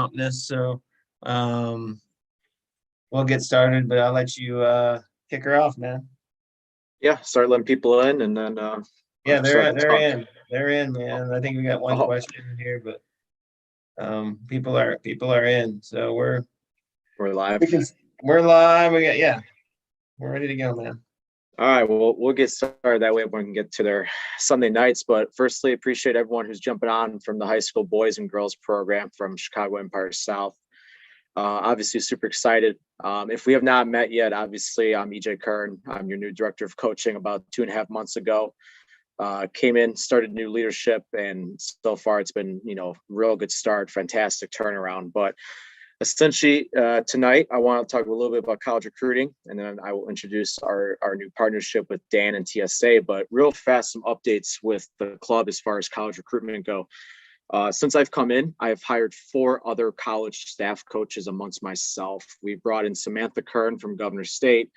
mountainous, so um, we'll get started. But I'll let you kick her off, man. Yeah, start letting people in, and then Yeah, start the they're talk. in. They're in, man. I think we got one Oh, question in here, but people are in. So we're live. we can we're live. We're ready to go, man. All right, well, we'll get started. That way everyone can get to their Sunday nights. But firstly, appreciate everyone who's jumping on from the high school boys and girls program from Chicago Empire South. Obviously, super excited. If we have not met yet, obviously, I'm EJ Kern. I'm your new director of coaching about 2.5 months ago. Came in, started new leadership, and so far it's been, real good start, fantastic turnaround. But essentially, tonight I want to talk a little bit about college recruiting, and then I will introduce our new partnership with Dan and TSA. But real fast, some updates with the club as far as college recruitment go. Since I've come in, I've hired 4 other college staff coaches amongst myself. We brought in Samantha Kern from Governor State,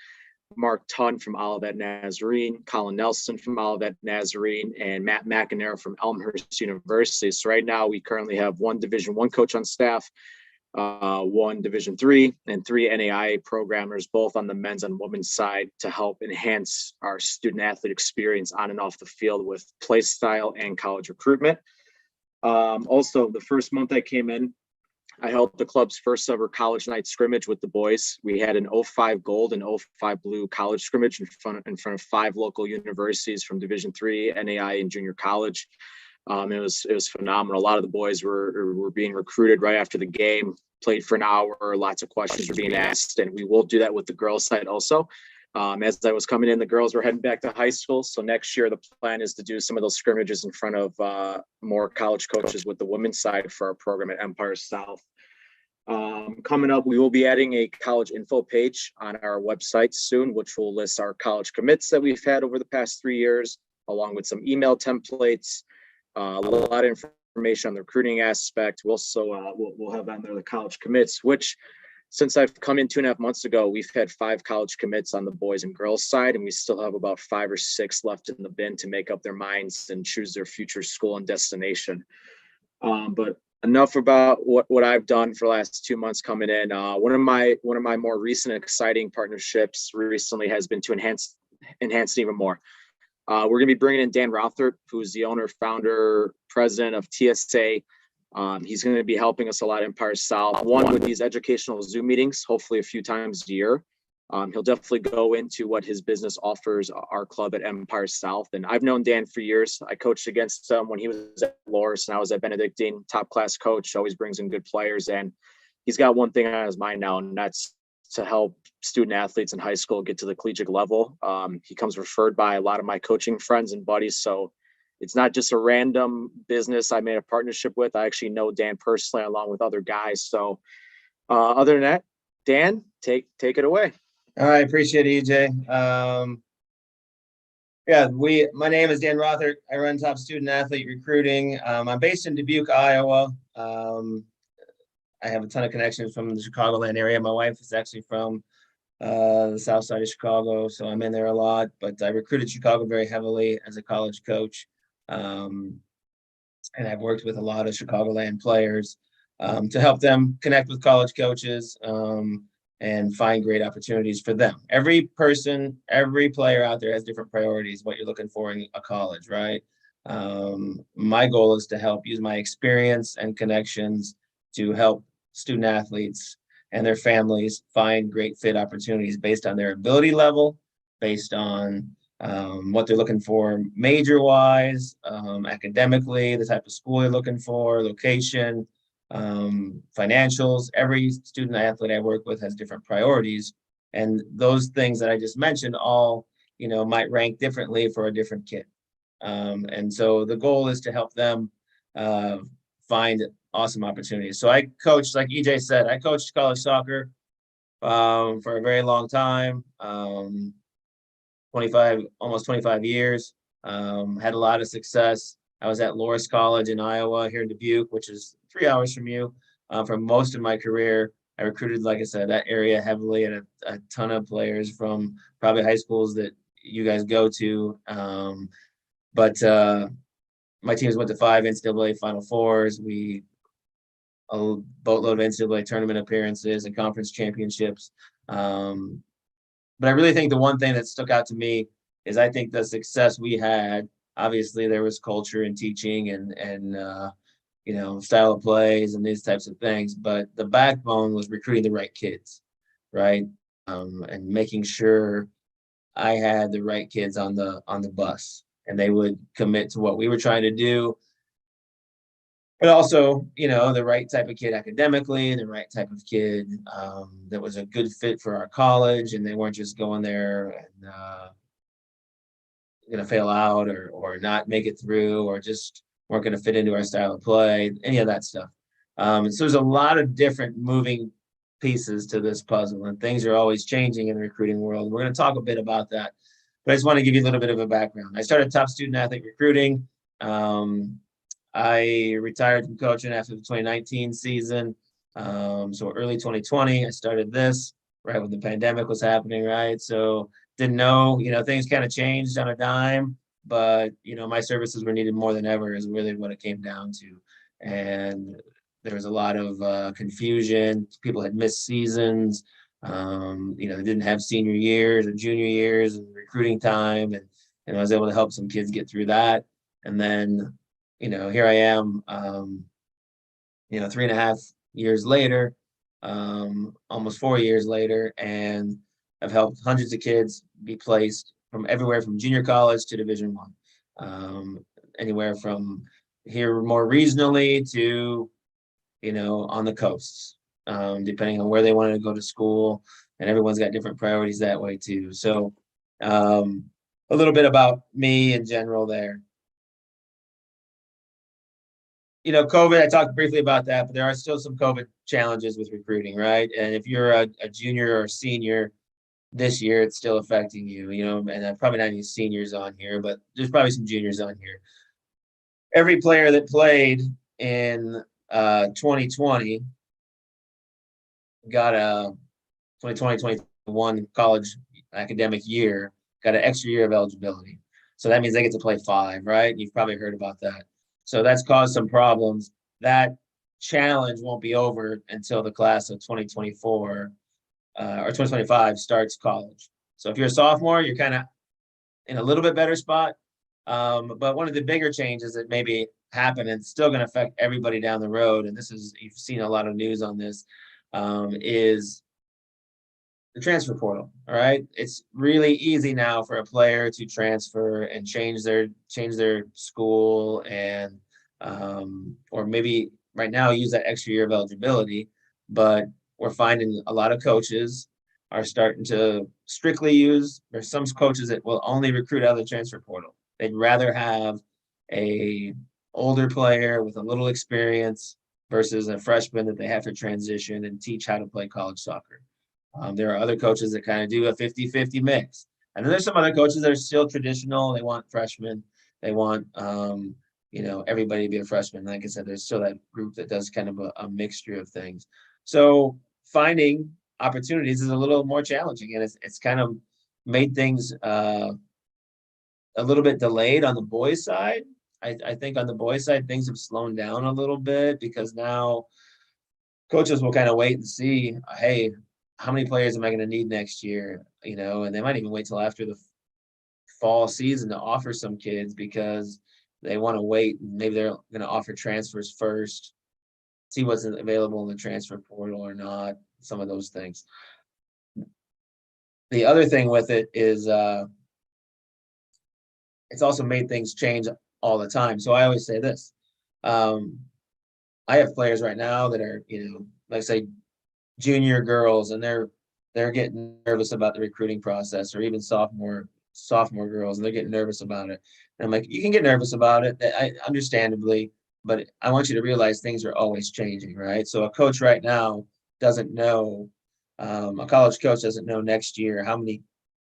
Mark Tunn from Olivet Nazarene, Colin Nelson from Olivet Nazarene, and Matt McInerney from Elmhurst University. So right now we currently have 1 Division I coach on staff, 1 Division III, and 3 NAIA programmers, both on the men's and women's side, to help enhance our student athlete experience on and off the field with play style and college recruitment. Also, the first month I came in, I held the club's first ever college night scrimmage with the boys. We had an 05 gold and 05 blue college scrimmage in front of 5 local universities from Division III, NAIA, and junior college. It was phenomenal. A lot of the boys were being recruited right after the game, played for an hour, lots of questions were being asked, and we will do that with the girls' side also. As I was coming in, the girls were heading back to high school. So next year, the plan is to do some of those scrimmages in front of more college coaches with the women's side for our program at Empire South. Coming up, we will be adding a college info page on our website soon, which will list our college commits that we've had over the past 3 years, along with some email templates, a lot of information on the recruiting aspect. We'll have on there the college commits, which since I've come in 2.5 months ago, we've had 5 college commits on the boys and girls side, and we still have about 5 or 6 left in the bin to make up their minds and choose their future school and destination. But enough about what I've done for the last 2 months coming in. One of my more recent exciting partnerships recently has been to enhance it even more. We're going to be bringing in Dan Rothert, who's the owner, founder, president of TSA. He's going to be helping us a lot in Empire South. One, with these educational Zoom meetings, hopefully a few times a year. He'll definitely go into what his business offers our club at Empire South. And I've known Dan for years. I coached against him when he was at Loris and I was at Benedictine, top class coach, always brings in good players. And he's got one thing on his mind now, and that's to help student athletes in high school get to the collegiate level. He comes referred by a lot of my coaching friends and buddies. So it's not just a random business I made a partnership with. I actually know Dan personally along with other guys. So other than that, Dan, take it away. All right, appreciate it, EJ. My name is Dan Rothert. I run Top Student Athlete Recruiting. I'm based in Dubuque, Iowa. I have a ton of connections from the Chicagoland area. My wife is actually from the south side of Chicago, so I'm in there a lot. But I recruited Chicago very heavily as a college coach. And I've worked with a lot of Chicagoland players to help them connect with college coaches and find great opportunities for them. Every person, every player out there has different priorities, what you're looking for in a college, right? My goal is to help use my experience and connections to help student athletes and their families find great fit opportunities based on their ability level, based on what they're looking for major-wise, academically, the type of school they're looking for, location, financials. Every student athlete I work with has different priorities, and those things that I just mentioned all might rank differently for a different kid, and so the goal is to help them find awesome opportunities. So I coached, like EJ said, I coached college soccer for a very long time, almost 25 years. Had a lot of success. I was at Loris College in Iowa here in Dubuque, which is 3 hours from you. For most of my career, I recruited, like I said, that area heavily, and a ton of players from probably high schools that you guys go to. But my teams went to 5 NCAA Final Fours. We a boatload of NCAA tournament appearances and conference championships. But I really think the one thing that stuck out to me is I think the success we had. Obviously, there was culture and teaching and style of plays and these types of things, but the backbone was recruiting the right kids, right? And making sure I had the right kids on the bus, and they would commit to what we were trying to do, but also, the right type of kid academically, the right type of kid that was a good fit for our college, and they weren't just going there and going to fail out or not make it through or just weren't going to fit into our style of play, any of that stuff. So there's a lot of different moving pieces to this puzzle, and things are always changing in the recruiting world. We're going to talk a bit about that, but I just want to give you a little bit of a background. I started top student athlete recruiting. I retired from coaching after the 2019 season. So early 2020, I started this right when the pandemic was happening, right? So didn't know, things kind of changed on a dime, but, my services were needed more than ever is really what it came down to. And there was a lot of confusion. People had missed seasons. They didn't have senior years or junior years and recruiting time. And I was able to help some kids get through that. And then, here I am, 3.5 years later, almost 4 years later, and I've helped hundreds of kids be placed from everywhere from junior college to Division One, anywhere from here more regionally to, on the coasts, depending on where they wanted to go to school, and everyone's got different priorities that way too. So, a little bit about me in general there. COVID, I talked briefly about that, but there are still some COVID challenges with recruiting, right? And if you're a junior or a senior this year, it's still affecting you, and probably not any seniors on here, but there's probably some juniors on here. Every player that played in 2020 got a 2020-21 college academic year, got an extra year of eligibility. So that means they get to play 5, right? You've probably heard about that. So that's caused some problems. That challenge won't be over until the class of 2024 or 2025 starts college. So if you're a sophomore, you're kind of in a little bit better spot. But one of the bigger changes that maybe happen and it's still going to affect everybody down the road, and you've seen a lot of news on this, is the transfer portal. All right. It's really easy now for a player to transfer and change their school and or maybe right now use that extra year of eligibility. But we're finding a lot of coaches are starting to strictly use, there's some coaches that will only recruit out of the transfer portal. They'd rather have a older player with a little experience versus a freshman that they have to transition and teach how to play college soccer. There are other coaches that kind of do a 50-50 mix. And then there's some other coaches that are still traditional. They want freshmen. They want, everybody to be a freshman. Like I said, there's still that group that does kind of a mixture of things. So finding opportunities is a little more challenging, and it's kind of made things a little bit delayed on the boys' side. I think on the boys' side, things have slowed down a little bit because now coaches will kind of wait and see, hey, how many players am I going to need next year? And they might even wait till after the fall season to offer some kids because they want to wait. Maybe they're going to offer transfers first, see what's available in the transfer portal or not, some of those things. The other thing with it is it's also made things change all the time. So I always say this. I have players right now that are, like say junior girls, and they're getting nervous about the recruiting process, or even sophomore girls, and they're getting nervous about it. And I'm like, you can get nervous about it, understandably, but I want you to realize things are always changing, right? So a coach right now doesn't know, a college coach doesn't know next year how many,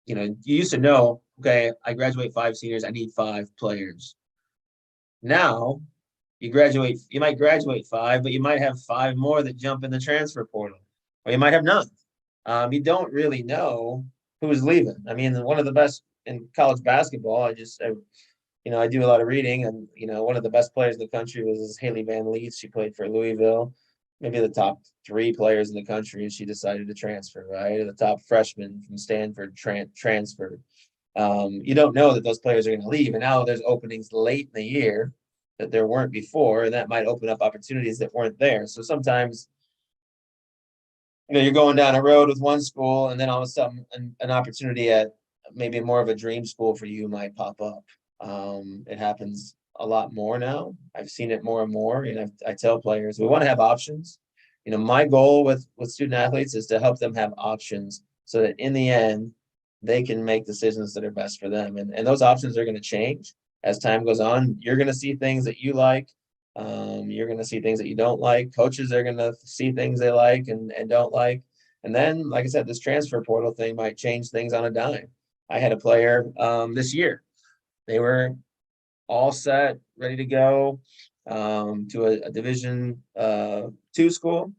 you used to know, okay, I graduate 5 seniors, I need 5 players. Now you might graduate 5, but you might have 5 more that jump in the transfer portal, or you might have none. You don't really know who's leaving. I mean, one of the best in college basketball, I do a lot of reading, and one of the best players in the country was Haley Van Lees. She played for Louisville. maybe the top 3 players in the country, and she decided to transfer, right? Or the top freshman from Stanford transferred. You don't know that those players are going to leave, and now there's openings late in the year that there weren't before, and that might open up opportunities that weren't there. So sometimes, you're going down a road with one school, and then all of a sudden, an opportunity at maybe more of a dream school for you might pop up. It happens a lot more now. I've seen it more and more, and I tell players we want to have options. My goal with student athletes is to help them have options so that in the end they can make decisions that are best for them. And those options are going to change as time goes on. You're going to see things that you like. You're going to see things that you don't like. Coaches are going to see things they like and don't like. And then, like I said, this transfer portal thing might change things on a dime. I had a player this year. They were all set, ready to go to a Division II school,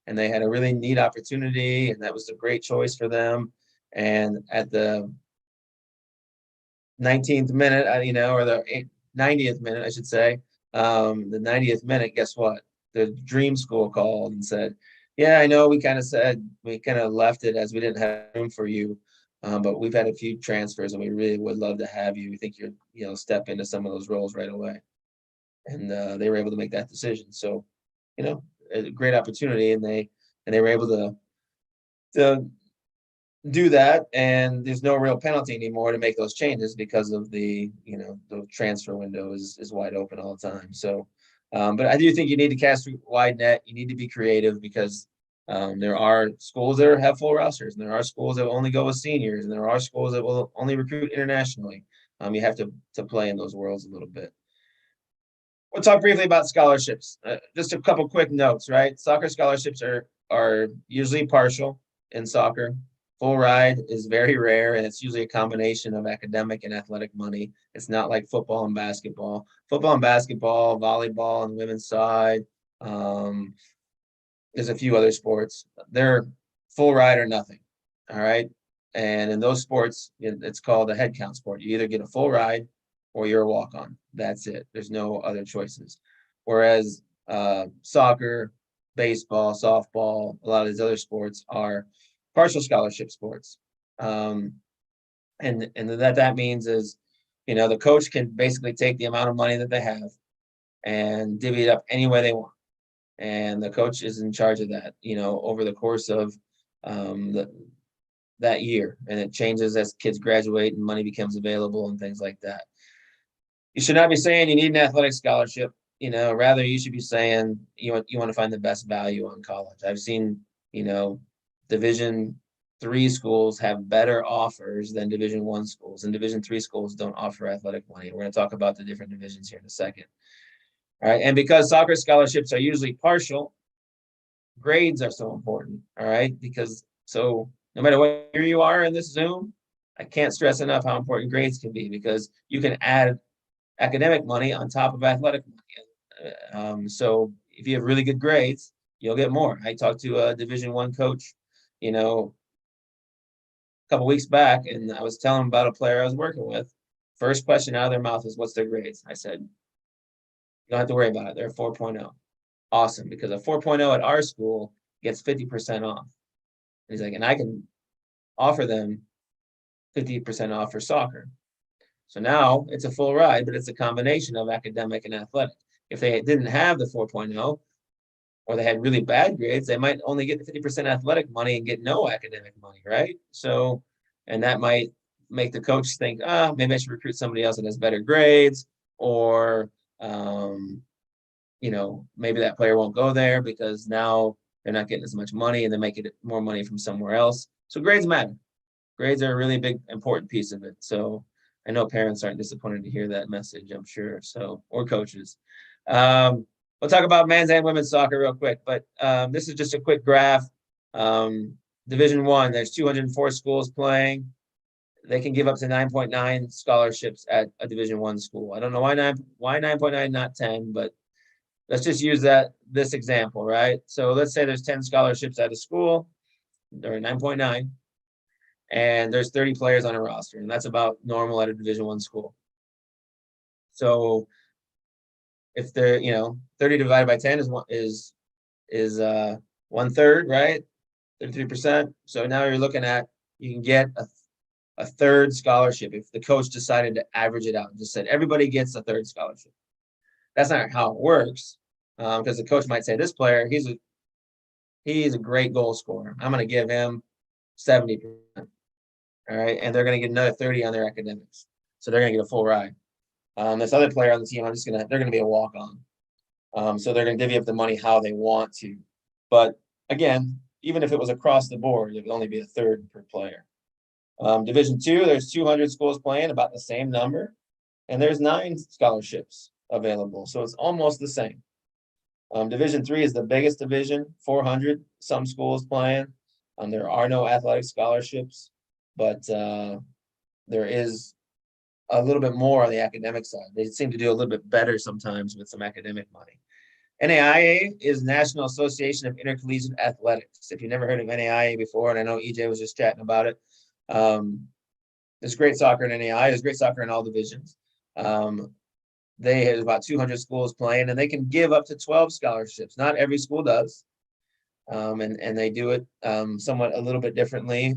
and they had a really neat opportunity, and that was a great choice for them. And at the 19th minute, or the 90th minute, I should say, the 90th minute, guess what? The dream school called and said, yeah, I know we kind of left it as we didn't have room for you. But we've had a few transfers and we really would love to have you. We think you're, step into some of those roles right away. And they were able to make that decision. So, a great opportunity, and they were able to do that, and there's no real penalty anymore to make those changes because of the transfer window is wide open all the time. So but I do think you need to cast a wide net. You need to be creative because there are schools that have full rosters, and there are schools that will only go with seniors, and there are schools that will only recruit internationally. You have to play in those worlds a little bit. We'll talk briefly about scholarships. Just a couple quick notes, right? Soccer scholarships are usually partial in soccer. Full ride is very rare, and it's usually a combination of academic and athletic money. It's not like football and basketball. Football and basketball, volleyball on the women's side. There's a few other sports. They're full ride or nothing. All right. And in those sports, it's called a head count sport. You either get a full ride or you're a walk on. That's it. There's no other choices. Whereas soccer, baseball, softball, a lot of these other sports are partial scholarship sports. And that means is, the coach can basically take the amount of money that they have and divvy it up any way they want. And the coach is in charge of that, over the course of that year. And it changes as kids graduate and money becomes available and things like that. You should not be saying you need an athletic scholarship. Rather you should be saying you want to find the best value on college. I've seen, Division III schools have better offers than Division I schools, and Division III schools don't offer athletic money. We're going to talk about the different divisions here in a second. All right. And because soccer scholarships are usually partial, grades are so important. All right. Because so no matter what year you are in this Zoom, I can't stress enough how important grades can be, because you can add academic money on top of athletic money. So if you have really good grades, you'll get more. I talked to a Division I coach, a couple weeks back, and I was telling him about a player I was working with. First question out of their mouth is, what's their grades? I said, you don't have to worry about it. They're 4.0. Awesome, because a 4.0 at our school gets 50% off. And he's like, and I can offer them 50% off for soccer. So now it's a full ride, but it's a combination of academic and athletic. If they didn't have the 4.0, or they had really bad grades, they might only get the 50% athletic money and get no academic money, right? So, and that might make the coach think, maybe I should recruit somebody else that has better grades, or, maybe that player won't go there because now they're not getting as much money and they're making more money from somewhere else. So grades matter. Grades are a really big, important piece of it. So I know parents aren't disappointed to hear that message, I'm sure. So, or coaches. We'll talk about men's and women's soccer real quick, but this is just a quick graph. Division I, there's 204 schools playing. They can give up to 9.9 scholarships at a Division I school. I don't know why 9.9, not 10, but let's just use this example, right? So let's say there's 10 scholarships at a school, or 9.9, and there's 30 players on a roster, and that's about normal at a Division I school. So if they're, 30 divided by 10 is is 1/3, right? 33%. So now you're looking at, you can get a third scholarship if the coach decided to average it out and just said everybody gets a third scholarship. That's not how it works, because the coach might say this player, he's a great goal scorer. I'm going to give him 70%. All right, and they're going to get another 30 on their academics, so they're going to get a full ride. This other player on the team, they're going to be a walk on. So they're going to divvy up the money how they want to. But again, even if it was across the board, it would only be a third per player. Division II, there's 200 schools playing, about the same number, and there's 9 scholarships available, so it's almost the same. Division III is the biggest division, 400 some schools playing. There are no athletic scholarships, but there is a little bit more on the academic side. They seem to do a little bit better sometimes with some academic money. NAIA is National Association of Intercollegiate Athletics. If you've never heard of NAIA before, and I know EJ was just chatting about it, there's great soccer in NAIA. There's great soccer in all divisions. They have about 200 schools playing, and they can give up to 12 scholarships. Not every school does, and they do it somewhat a little bit differently.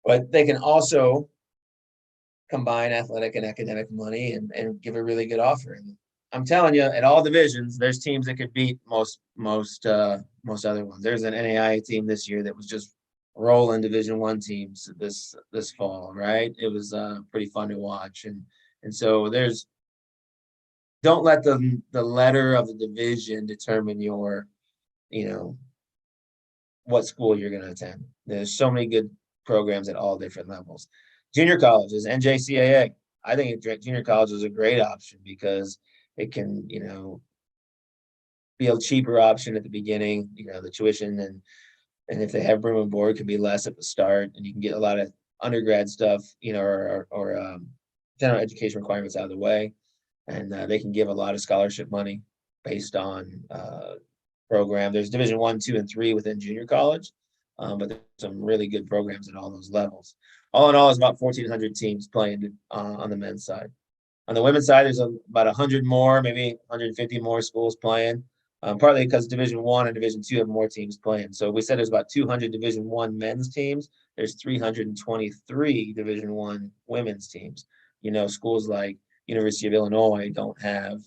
But they can also combine athletic and academic money and give a really good offer. And I'm telling you, at all divisions, there's teams that could beat most other ones. There's an NAIA team this year that was just rolling Division I teams this fall, right? It was pretty fun to watch, and so don't let the letter of the division determine your, what school you're going to attend. There's so many good programs at all different levels. Junior colleges, NJCAA. I think junior college is a great option because it can, be a cheaper option at the beginning. The tuition and if they have room and board, can be less at the start, and you can get a lot of undergrad stuff, or general education requirements out of the way, and they can give a lot of scholarship money based on program. There's Division I, II, and III within junior college, but there's some really good programs at all those levels. All in all, it's about 1,400 teams playing on the men's side. On the women's side, there's about 100 more, maybe 150 more schools playing, partly because Division I and Division II have more teams playing. So we said there's about 200 Division I men's teams. There's 323 Division I women's teams. Schools like University of Illinois don't have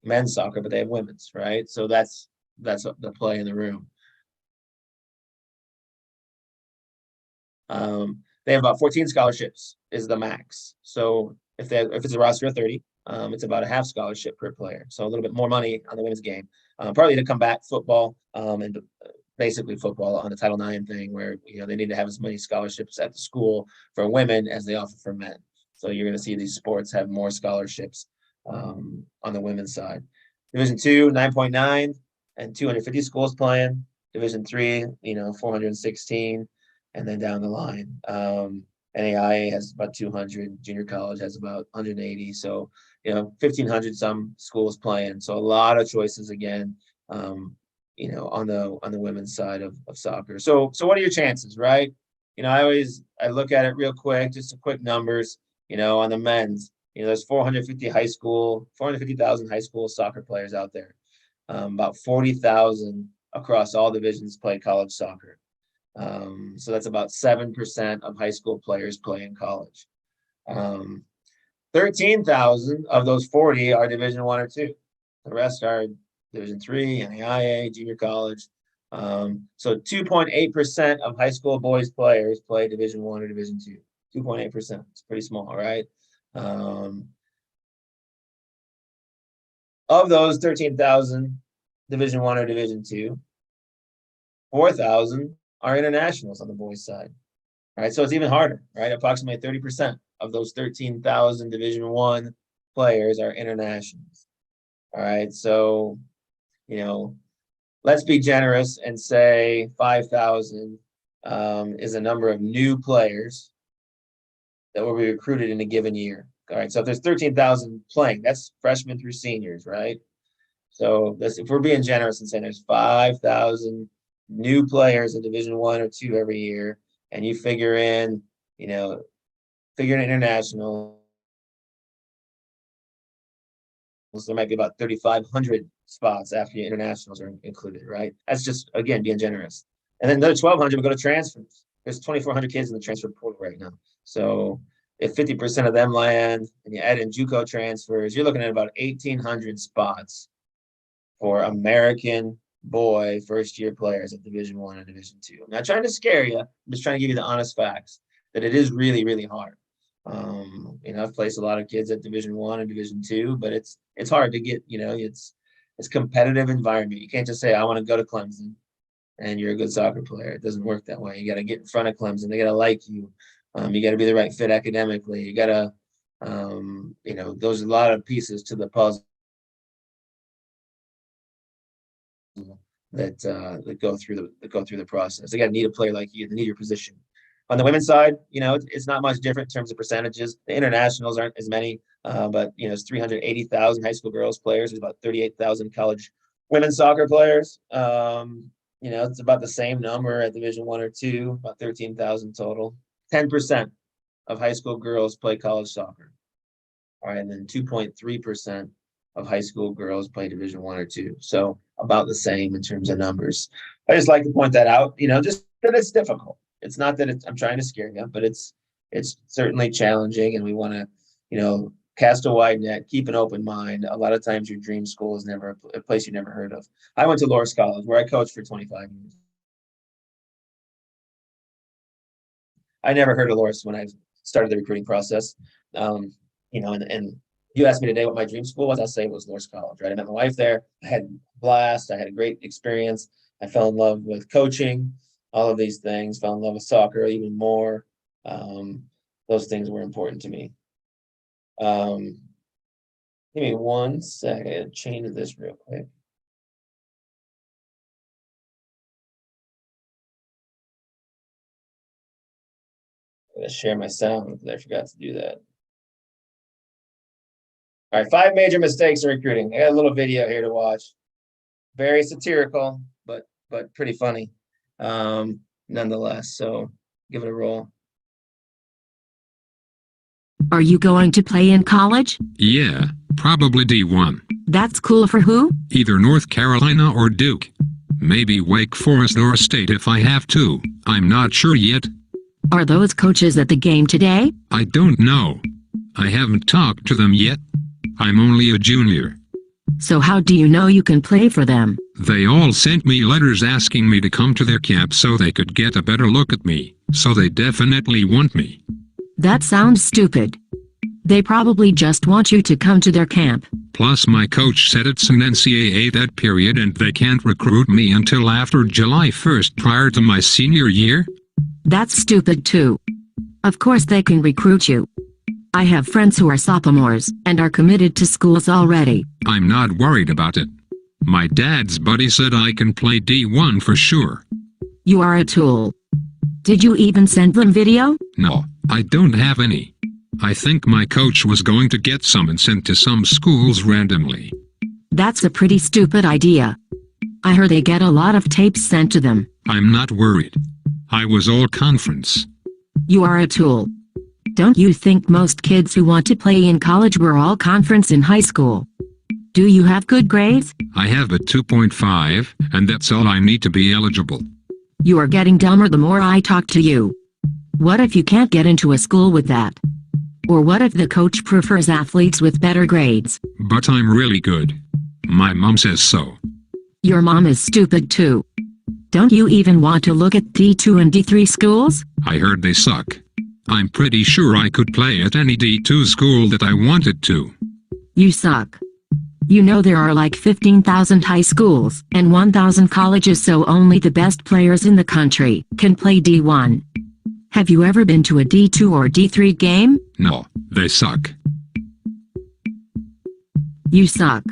men's soccer, but they have women's, right? So that's the play in the room. They have about 14 scholarships is the max. So if it's a roster of 30, it's about a half scholarship per player. So a little bit more money on the women's game, partly to combat football and basically football on the Title IX thing, where they need to have as many scholarships at the school for women as they offer for men. So you're going to see these sports have more scholarships on the women's side. Division II, 9.9 and 250 schools playing. Division III, 416, and then down the line. NAIA has about 200. Junior college has about 180. So 1,500 some schools playing. So a lot of choices again. On the women's side of soccer. So what are your chances, right? I look at it real quick, just some quick numbers. On the men's, there's 450,000 high school soccer players out there. About 40,000 across all divisions play college soccer. So that's about 7% of high school players play in college. 13,000 of those 40 are Division I or II. The rest are Division III, NAIA, junior college. So 2.8% of high school boys players play Division I or Division II. 2.8%. It's pretty small, right? Of those 13,000 Division I or Division II, 4,000 are internationals on the boys' side. All right, so it's even harder, right? Approximately 30% of those 13,000 Division I players are internationals. All right, so let's be generous and say 5,000 is a number of new players that will be recruited in a given year. All right, so if there's 13,000 playing, that's freshmen through seniors, right? So if we're being generous and saying there's 5,000 new players in Division I or II every year, and you figure in international, so there might be about 3,500 spots after your internationals are included, right? That's just, again, being generous. And then another 1,200 will go to transfers. There's 2,400 kids in the transfer portal right now. So if 50% of them land and you add in JUCO transfers, you're looking at about 1,800 spots for American boy first-year players at Division I and Division II. I'm not trying to scare you. I'm just trying to give you the honest facts that it is really, really hard. I've placed a lot of kids at Division I and Division II, but it's hard to get. It's competitive environment. You can't just say I want to go to Clemson and you're a good soccer player. It doesn't work that way. You got to get in front of Clemson. They got to like you. You got to be the right fit academically. You got to, there's a lot of pieces to the puzzle that go through the process. They got to need a player like you. They need your position. On the women's side, it's not much different in terms of percentages. The internationals aren't as many, but it's 380,000 high school girls players. There's about 38,000 college women's soccer players. It's about the same number at Division I or II, about 13,000 total. 10% of high school girls play college soccer. All right, and then 2.3% of high school girls play Division I or II. So about the same in terms of numbers. I just like to point that out, just that it's difficult. It's not that I'm trying to scare you, but it's certainly challenging, and we want to, cast a wide net, keep an open mind. A lot of times your dream school is never a place you never heard of. I went to Loras College, where I coached for 25 years. I never heard of Loras when I started the recruiting process. And you asked me today what my dream school was, I'll say it was Loras College, right? I met my wife there. I had a blast. I had a great experience. I fell in love with coaching, all of these things, fell in love with soccer even more. Those things were important to me. Give me 1 second, change this real quick. I'm gonna share my sound because I forgot to do that. All right, 5 major mistakes in recruiting. I got a little video here to watch. Very satirical, but pretty funny, nonetheless. So give it a roll. Are you going to play in college? Yeah, probably D1. That's cool for who? Either North Carolina or Duke. Maybe Wake Forest or State if I have to. I'm not sure yet. Are those coaches at the game today? I don't know. I haven't talked to them yet. I'm only a junior. So how do you know you can play for them? They all sent me letters asking me to come to their camp so they could get a better look at me. So they definitely want me. That sounds stupid. They probably just want you to come to their camp. Plus my coach said it's an NCAA that period and they can't recruit me until after July 1st prior to my senior year. That's stupid too. Of course they can recruit you. I have friends who are sophomores and are committed to schools already. I'm not worried about it. My dad's buddy said I can play D1 for sure. You are a tool. Did you even send them video? No, I don't have any. I think my coach was going to get some and sent to some schools randomly. That's a pretty stupid idea. I heard they get a lot of tapes sent to them. I'm not worried. I was all conference. You are a tool. Don't you think most kids who want to play in college were all conference in high school? Do you have good grades? I have a 2.5, and that's all I need to be eligible. You are getting dumber the more I talk to you. What if you can't get into a school with that? Or what if the coach prefers athletes with better grades? But I'm really good. My mom says so. Your mom is stupid too. Don't you even want to look at D2 and D3 schools? I heard they suck. I'm pretty sure I could play at any D2 school that I wanted to. You suck. You know there are like 15,000 high schools and 1,000 colleges, so only the best players in the country can play D1. Have you ever been to a D2 or D3 game? No, they suck. You suck.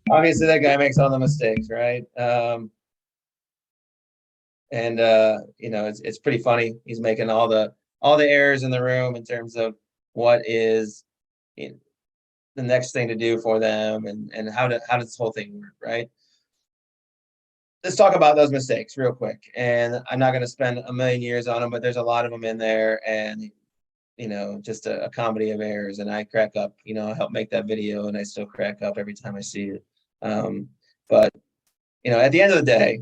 Obviously, that guy makes all the mistakes, right? It's pretty funny. He's making all the errors in the room in terms of what is the next thing to do for them and how does this whole thing work, right? Let's talk about those mistakes real quick. And I'm not going to spend a million years on them, but there's a lot of them in there. And just a comedy of errors, and I crack up. I help make that video, and I still crack up every time I see it. But at the end of the day,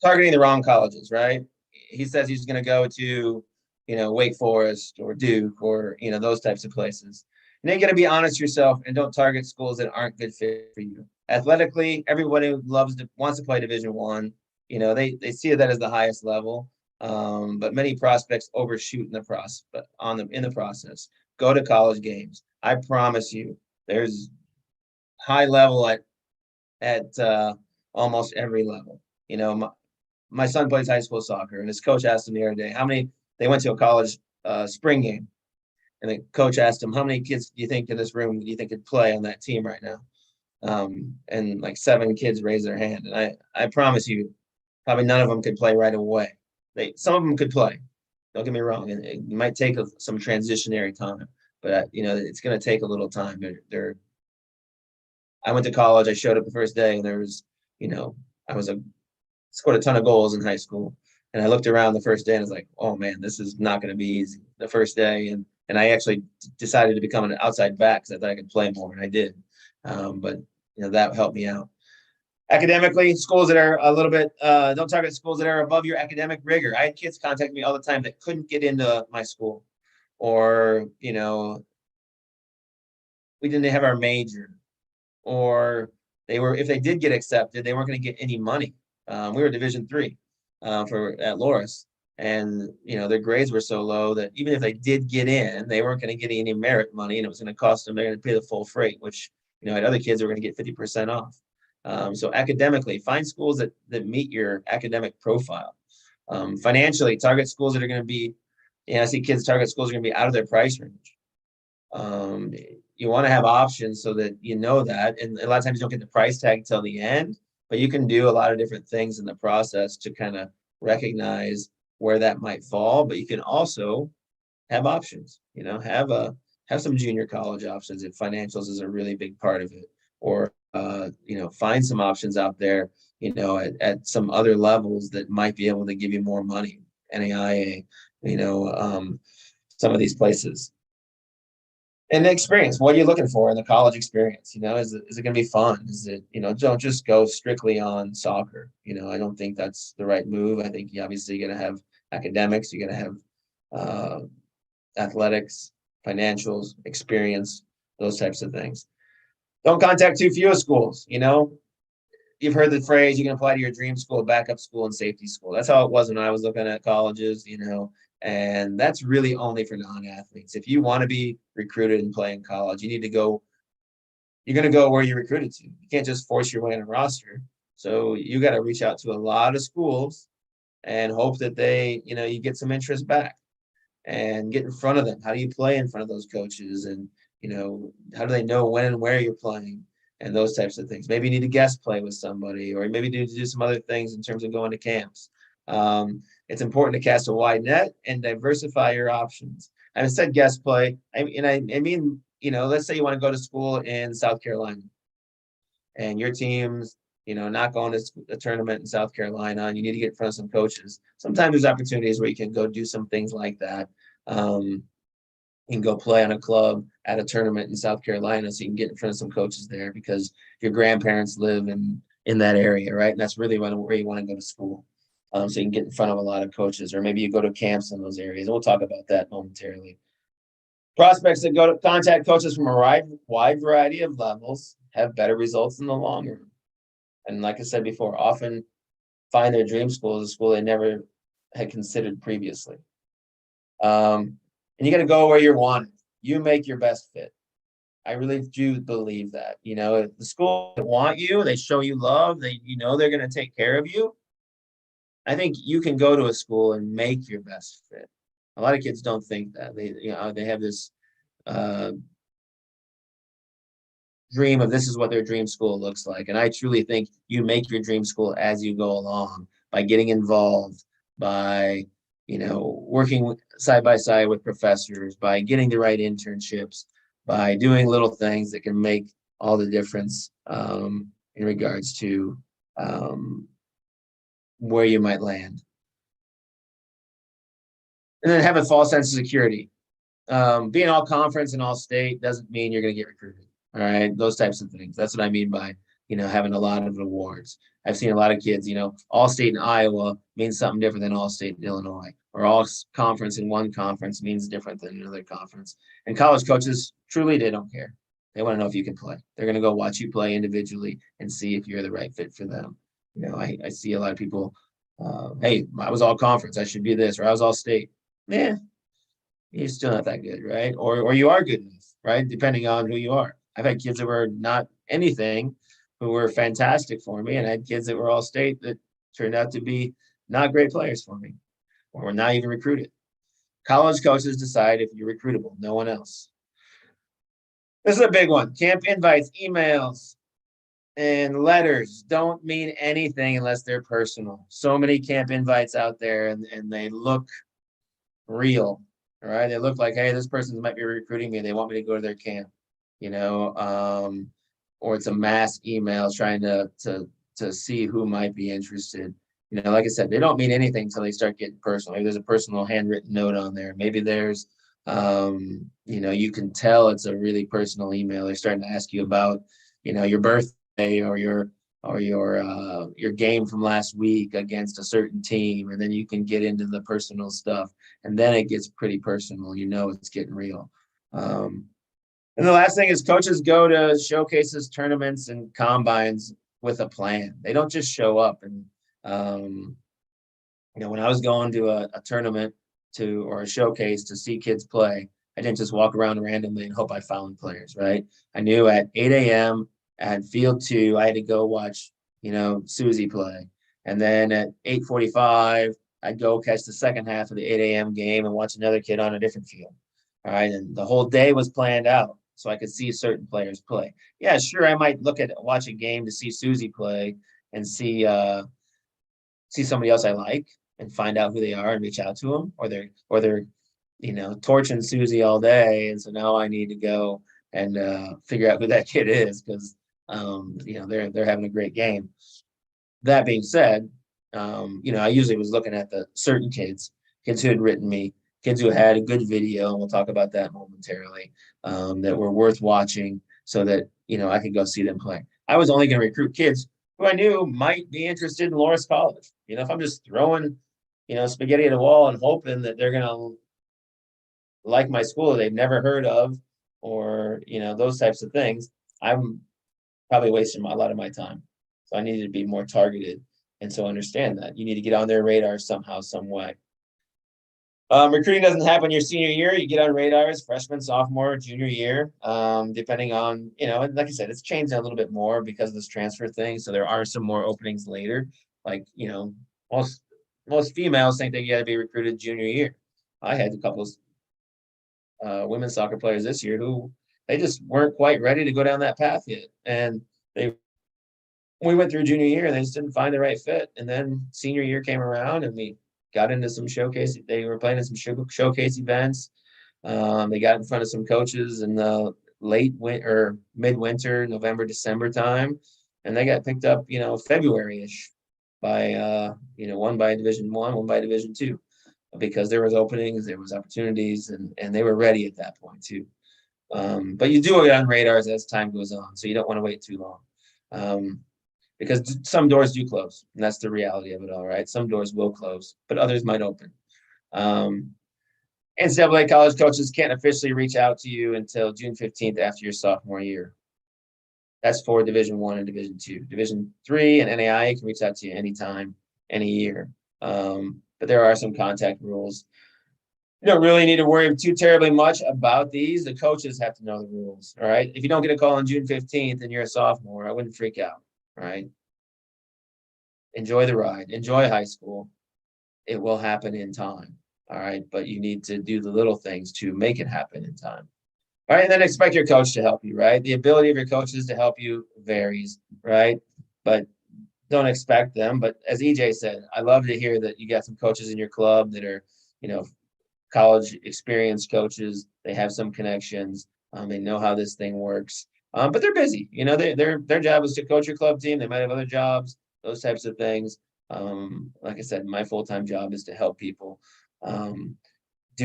targeting the wrong colleges, right? He says he's going to go to, Wake Forest or Duke or, those types of places. And you got to be honest yourself and don't target schools that aren't good fit for you. Athletically, everybody wants to play Division One. They see that as the highest level. But many prospects overshoot in the process. Go to college games. I promise you, there's high level at almost every level. My son plays high school soccer, and his coach asked him the other day they went to a college spring game, and the coach asked him, how many kids do you think in this room do you think could play on that team right now? And like 7 kids raised their hand, and I promise you, probably none of them could play right away. Some of them could play. Don't get me wrong, and it might take some transitionary time, but it's going to take a little time. I went to college. I showed up the first day, and there was, I scored a ton of goals in high school. And I looked around the first day and I was like, oh man, this is not going to be easy the first day. And I actually decided to become an outside back because I thought I could play more, and I did. But that helped me out. Academically, schools that are a little bit, don't target schools that are above your academic rigor. I had kids contact me all the time that couldn't get into my school, or, we didn't have our major, or if they did get accepted, they weren't going to get any money. We were Division III at Loras, and their grades were so low that even if they did get in, they weren't going to get any merit money, and it was going to cost them. They're going to pay the full freight, which had other kids that were going to get 50% off. So academically, find schools that meet your academic profile. Financially, target schools that are going to be. I see kids target schools are going to be out of their price range. You want to have options so that that, and a lot of times you don't get the price tag till the end, but you can do a lot of different things in the process to kind of recognize where that might fall. But you can also have options, have some junior college options if financials is a really big part of it, or find some options out there, at some other levels that might be able to give you more money. NAIA, some of these places. And the experience, what are you looking for in the college experience? Is it going to be fun? Is it, don't just go strictly on soccer. I don't think that's the right move. I think obviously you're going to have academics, you're going to have athletics, financials, experience, those types of things. Don't contact too few schools. You've heard the phrase, you can apply to your dream school, backup school, and safety school. That's how it was when I was looking at colleges, and that's really only for non-athletes. If you want to be recruited and play in college, you're going to go where you're recruited to. You can't just force your way on a roster. So you got to reach out to a lot of schools and hope that you get some interest back and get in front of them. How do you play in front of those coaches? And, how do they know when and where you're playing and those types of things? Maybe you need to guest play with somebody, or maybe need to do some other things in terms of going to camps. It's important to cast a wide net and diversify your options. I said guest play. I mean, let's say you want to go to school in South Carolina and your team's, not going to a tournament in South Carolina, and you need to get in front of some coaches. Sometimes there's opportunities where you can go do some things like that. You can go play on a club at a tournament in South Carolina, so you can get in front of some coaches there because your grandparents live in that area, right? And that's really where you want to go to school. So you can get in front of a lot of coaches, or maybe you go to camps in those areas. And we'll talk about that momentarily. Prospects that go to contact coaches from a wide variety of levels have better results in the long run. And like I said before, often find their dream school as a school they never had considered previously. And you got to go where you're wanted. You make your best fit. I really do believe that. If the school want you, they show you love, they're going to take care of you. I think you can go to a school and make your best fit. A lot of kids don't think that. They have this dream of this is what their dream school looks like. And I truly think you make your dream school as you go along by getting involved, by, working side by side with professors, by getting the right internships, by doing little things that can make all the difference in regards to where you might land. and then have a false sense of security. Being all conference and all state doesn't mean you're going to get recruited. All right. Those types of things. That's what I mean by, having a lot of awards. I've seen a lot of kids, all state in Iowa means something different than all state in Illinois, or all conference in one conference means different than another conference. And college coaches, truly, they don't care. They want to know if you can play. They're going to go watch you play individually and see if you're the right fit for them. I see a lot of people, hey, I was all conference, I should be this, or I was all state. Yeah, you're still not that good, right? Or you are good enough, right? Depending on who you are. I've had kids that were not anything who were fantastic for me, and I had kids that were all state that turned out to be not great players for me, or were not even recruited. College coaches decide if you're recruitable, no one else. This is a big one. Camp invites, emails, and letters don't mean anything unless they're personal. So many camp invites out there, and they look real. All right. They look like, hey, this person might be recruiting me. They want me to go to their camp, or it's a mass email trying to see who might be interested. Like I said, they don't mean anything until they start getting personal. Maybe there's a personal handwritten note on there. Maybe there's, you can tell it's a really personal email. They're starting to ask you about, your birthday or your game from last week against a certain team, and then you can get into the personal stuff, and then it gets pretty personal. It's getting real. And the last thing is coaches go to showcases, tournaments, and combines with a plan. They don't just show up. And when I was going to a tournament or a showcase to see kids play, I didn't just walk around randomly and hope I found players, right? I knew at 8 a.m. at field 2, I had to go watch, Susie play. And then at 8:45, I'd go catch the second half of the 8 a.m. game and watch another kid on a different field. All right. And the whole day was planned out so I could see certain players play. Yeah, sure. I might watch a game to see Susie play and see somebody else I like and find out who they are and reach out to them, or they're torching Susie all day. And so now I need to go and figure out who that kid is, because they're having a great game. That being said, I usually was looking at the certain kids who had written me, kids who had a good video, and we'll talk about that momentarily, that were worth watching, so that I could go see them play. I was only going to recruit kids who I knew might be interested in Loras College. If I'm just throwing spaghetti at a wall and hoping that they're going to like my school they've never heard of, or those types of things, I'm probably wasting a lot of my time. So I needed to be more targeted, and so understand that you need to get on their radar somehow, some way. Recruiting doesn't happen your senior year. You get on radars freshman, sophomore, junior year, depending on, and like I said, it's changed a little bit more because of this transfer thing. So there are some more openings later. Like, most females think they got to be recruited junior year. I had a couple of women's soccer players this year who they just weren't quite ready to go down that path yet. And we went through junior year and they just didn't find the right fit. And then senior year came around and we got into some showcase. They were playing in some showcase events. They got in front of some coaches in the late winter or midwinter, November, December time. And they got picked up, February-ish by, one by Division I, one by Division II, because there was openings, there was opportunities, and they were ready at that point too. But you do get on radars as time goes on, so you don't want to wait too long. Because some doors do close, and that's the reality of it all, right? Some doors will close, but others might open. NCAA college coaches can't officially reach out to you until June 15th after your sophomore year. That's for Division I and Division II. Division III and NAIA can reach out to you anytime, any year. But there are some contact rules. You don't really need to worry too terribly much about these. The coaches have to know the rules, all right? If you don't get a call on June 15th and you're a sophomore, I wouldn't freak out, all right? Enjoy the ride. Enjoy high school. It will happen in time, all right? But you need to do the little things to make it happen in time. All right, and then expect your coach to help you, right? The ability of your coaches to help you varies, right? But don't expect them. But as EJ said, I love to hear that you got some coaches in your club that are, college experienced coaches. They have some connections. They know how this thing works. But they're busy. Their job is to coach your club team. They might have other jobs, those types of things. Like I said, my full-time job is to help people.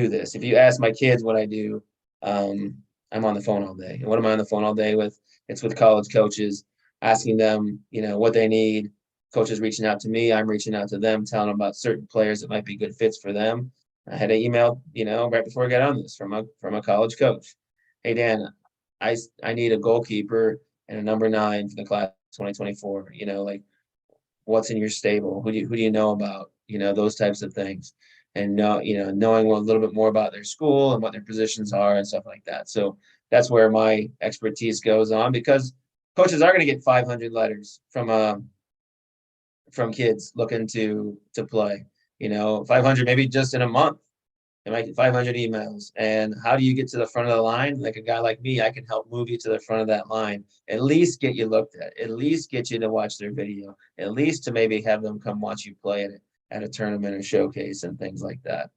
do this. If you ask my kids what I do, I'm on the phone all day. And what am I on the phone all day with? It's with college coaches, asking them, what they need. Coaches reaching out to me, I'm reaching out to them, telling them about certain players that might be good fits for them. I had an email, right before I got on this from a college coach. Hey Dan, I need a goalkeeper and a number 9 for the class 2024. Like, what's in your stable? Who do you know about? Those types of things. And knowing a little bit more about their school and what their positions are and stuff like that. So that's where my expertise goes on, because coaches are going to get 500 letters from kids looking to play. 500 maybe just in a month. They might get 500 emails. And how do you get to the front of the line? Like a guy like me, I can help move you to the front of that line. At least get you looked at least get you to watch their video, at least to maybe have them come watch you play at a tournament or showcase and things like that.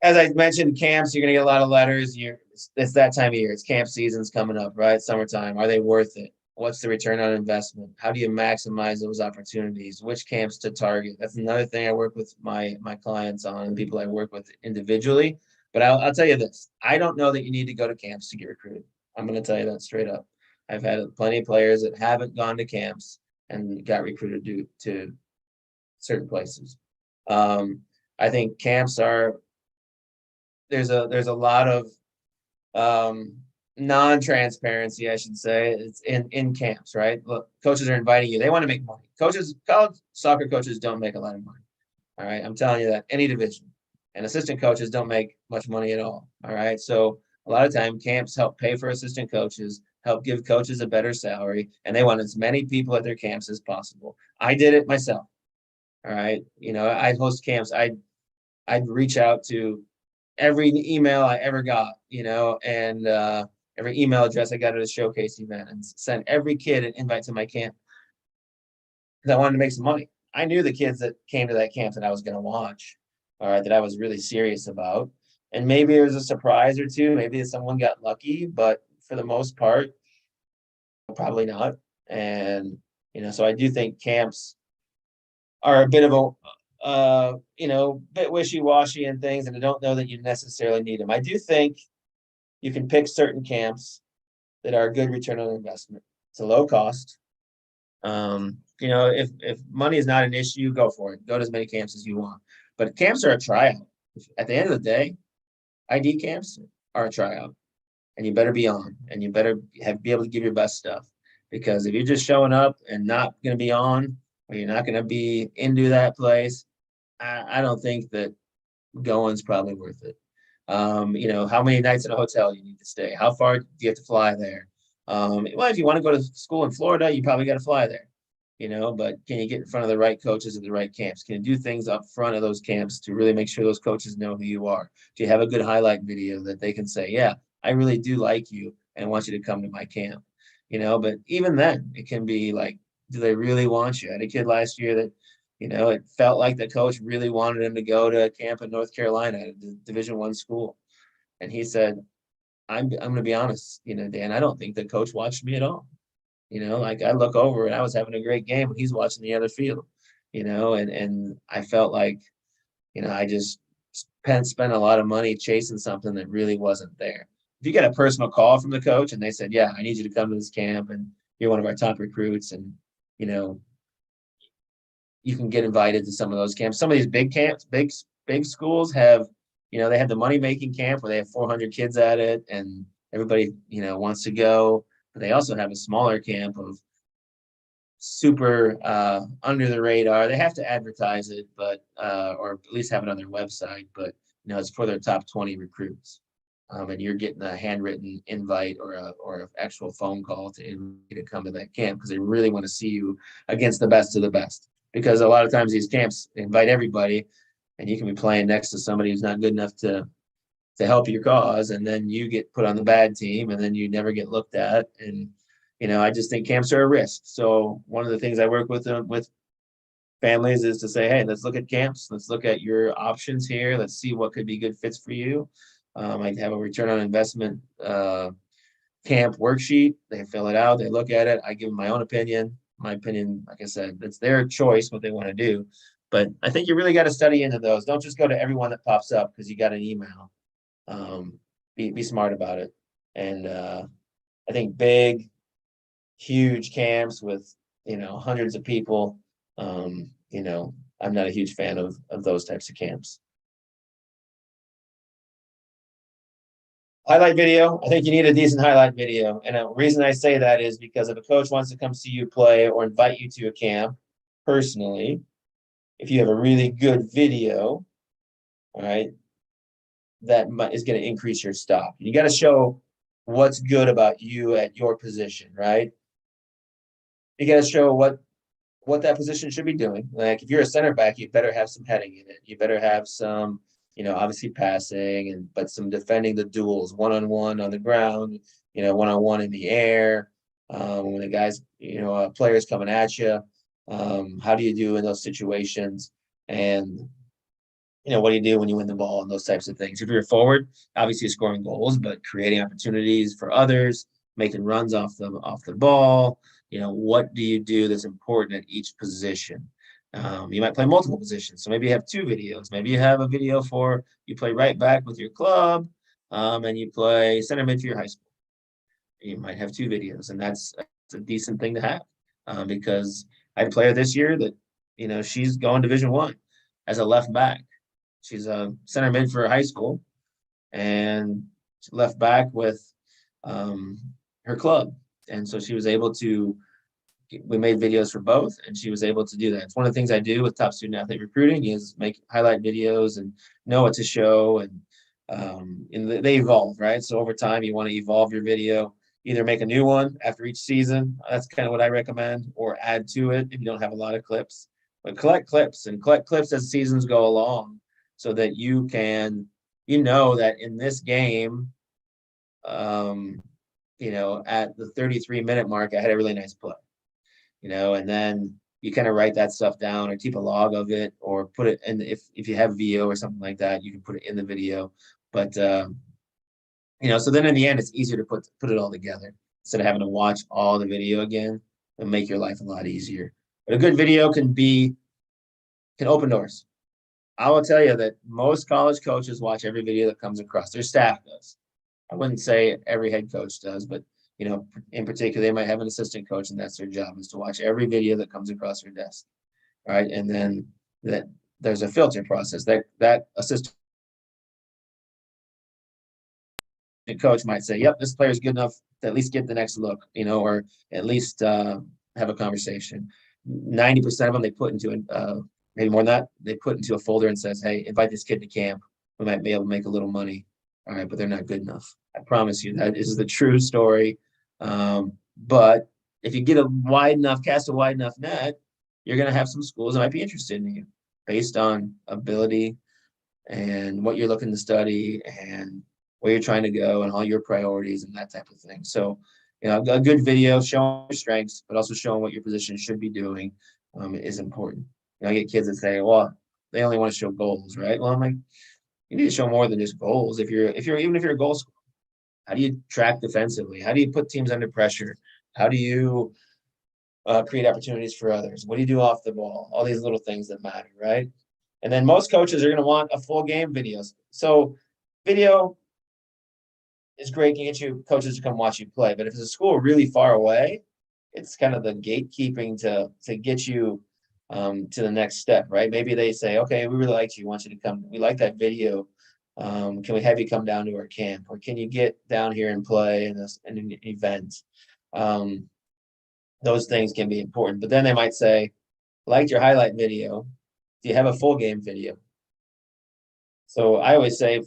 As I mentioned, camps, you're going to get a lot of letters. It's that time of year. It's camp season's coming up, right? Summertime. Are they worth it? What's the return on investment? How do you maximize those opportunities? Which camps to target? That's another thing I work with my clients on, and people I work with individually. But I'll tell you this. I don't know that you need to go to camps to get recruited. I'm going to tell you that straight up. I've had plenty of players that haven't gone to camps and got recruited due to certain places. I think camps there's a lot of non-transparency, I should say. It's in camps, right? Look, coaches are inviting you. They want to make money. College soccer coaches don't make a lot of money. All right. I'm telling you that, any division. And assistant coaches don't make much money at all. All right. So a lot of time camps help pay for assistant coaches, help give coaches a better salary, and they want as many people at their camps as possible. I did it myself. All right. I'd host camps. I'd reach out to every email I ever got, and every email address I got at a showcase event, and send every kid an invite to my camp, because I wanted to make some money. I knew the kids that came to that camp that I was going to watch, all right, that I was really serious about. And maybe there was a surprise or two. Maybe someone got lucky, but for the most part, probably not. And, so I do think camps are a bit of bit wishy-washy and things, and I don't know that you necessarily need them. I do think you can pick certain camps that are a good return on investment. It's a low cost. If money is not an issue, go for it. Go to as many camps as you want. But camps are a tryout. At the end of the day, ID camps are a tryout, and you better be on, and you better be able to give your best stuff. Because if you're just showing up and not going to be on, or you're not going to be into that place, I don't think that going's probably worth it. How many nights in a hotel you need to stay? How far do you have to fly there? Well, if you want to go to school in Florida, you probably got to fly there. But can you get in front of the right coaches at the right camps? Can you do things up front of those camps to really make sure those coaches know who you are? Do you have a good highlight video that they can say, yeah, I really do like you and want you to come to my camp? But even then, it can be like, do they really want you? I had a kid last year that, it felt like the coach really wanted him to go to a camp in North Carolina at a Division I school. And he said, I'm going to be honest, Dan, I don't think the coach watched me at all. Like I look over and I was having a great game and he's watching the other field, and I felt like, I just spent a lot of money chasing something that really wasn't there. If you get a personal call from the coach and they said, yeah, I need you to come to this camp and you're one of our top recruits, and, you can get invited to some of those camps. Some of these big camps, big schools have, they have the money making camp where they have 400 kids at it and everybody, wants to go. But they also have a smaller camp of super under the radar. They have to advertise it, but or at least have it on their website. But it's for their top 20 recruits, and you're getting a handwritten invite or an actual phone call to come to that camp because they really want to see you against the best of the best. Because a lot of times these camps invite everybody, and you can be playing next to somebody who's not good enough to help your cause, and then you get put on the bad team, and then you never get looked at. And I just think camps are a risk. So one of the things I work with families is to say, hey, let's look at camps. Let's look at your options here. Let's see what could be good fits for you. I have a return on investment camp worksheet. They fill it out. They look at it. I give them my own opinion. My opinion, like I said, it's their choice what they want to do. But I think you really got to study into those. Don't just go to everyone that pops up because you got an email. Be smart about it. And I think big, huge camps with, hundreds of people, I'm not a huge fan of those types of camps. Highlight video. I think you need a decent highlight video. And the reason I say that is because if a coach wants to come see you play or invite you to a camp personally, if you have a really good video, all right, that is going to increase your stock. You got to show what's good about you at your position, right? You got to show what that position should be doing. Like if you're a center back, you better have some heading in it. You better have some, obviously passing but some defending the duels, one-on-one on the ground, one-on-one in the air. When the guys, players coming at you, how do you do in those situations? And what do you do when you win the ball and those types of things? If you're a forward, obviously scoring goals, but creating opportunities for others, making runs off the ball. What do you do that's important at each position? You might play multiple positions. So maybe you have two videos. Maybe you have a video for you play right back with your club, and you play center mid for your high school. You might have two videos, and that's a decent thing to have, because I had a player this year that, she's going Division I as a left back. She's a center mid for high school and left back with her club. And so she was able to, we made videos for both, and she was able to do that. It's one of the things I do with top student athlete recruiting is make highlight videos and know what to show. And they evolve, right? So over time, you want to evolve your video, either make a new one after each season. That's kind of what I recommend, or add to it if you don't have a lot of clips. But collect clips as seasons go along, so that you can, that in this game, at the 33-minute mark, I had a really nice play, and then you kind of write that stuff down or keep a log of it or put it in. If you have VO or something like that, you can put it in the video. But, so then in the end, it's easier to put it all together instead of having to watch all the video again and make your life a lot easier. But a good video can open doors. I will tell you that most college coaches watch every video that comes across. Their staff does. I wouldn't say every head coach does, but, in particular, they might have an assistant coach, and that's their job, is to watch every video that comes across their desk. All right. And then there's a filter process that assistant coach might say, yep, this player is good enough to at least get the next look, or at least have a conversation. 90% of them they put into maybe more than that, they put into a folder and says, hey, invite this kid to camp. We might be able to make a little money. All right, but they're not good enough. I promise you that is the true story. But if you cast a wide enough net, you're going to have some schools that might be interested in you based on ability and what you're looking to study and where you're trying to go and all your priorities and that type of thing. So, a good video showing your strengths, but also showing what your position should be doing is important. I get kids that say, well, they only want to show goals, right? Well, I'm like, you need to show more than just goals. Even if you're a goal scorer, how do you track defensively? How do you put teams under pressure? How do you create opportunities for others? What do you do off the ball? All these little things that matter, right? And then most coaches are going to want a full game videos. So video is great, can get you coaches to come watch you play. But if it's a school really far away, it's kind of the gatekeeping to get you to the next step, right? Maybe they say, okay, we really like you, want you to come. We like that video. Can we have you come down to our camp, or can you get down here and play in an event? Those things can be important. But then they might say, liked your highlight video. Do you have a full game video? So I always say,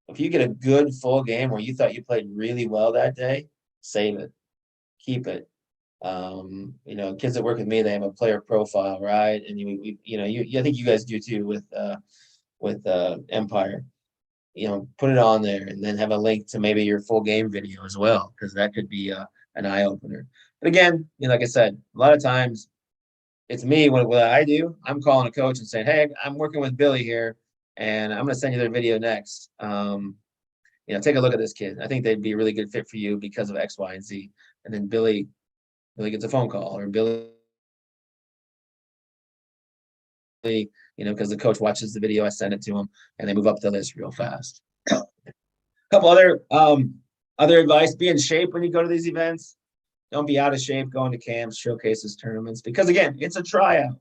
if you get a good full game where you thought you played really well that day, save it, keep it. Kids that work with me, they have a player profile, right? And I think you guys do too with Empire. Put it on there and then have a link to maybe your full game video as well, because that could be an eye opener. But again, like I said, a lot of times it's me. What I do, I'm calling a coach and saying, hey, I'm working with Billy here, and I'm going to send you their video next. Take a look at this kid. I think they'd be a really good fit for you because of X, Y, and Z. And then Billy gets a phone call, or Billy because the coach watches the video, I send it to them, and they move up the list real fast. A couple other advice: be in shape when you go to these events. Don't be out of shape going to camps, showcases, tournaments, because again, it's a tryout.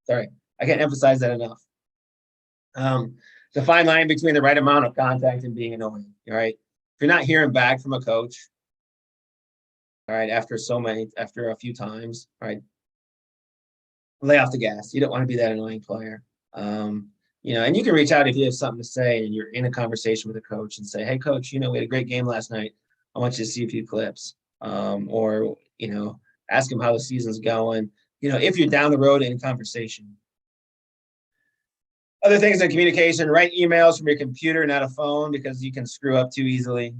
Sorry, I can't emphasize that enough. The fine line between the right amount of contact and being annoying. All right, if you're not hearing back from a coach, all right, after a few times, all right, lay off the gas. You don't want to be that annoying player. And you can reach out if you have something to say and you're in a conversation with a coach and say, hey, coach, we had a great game last night. I want you to see a few clips. Or ask him how the season's going, if you're down the road in conversation. Other things in communication: write emails from your computer, not a phone, because you can screw up too easily,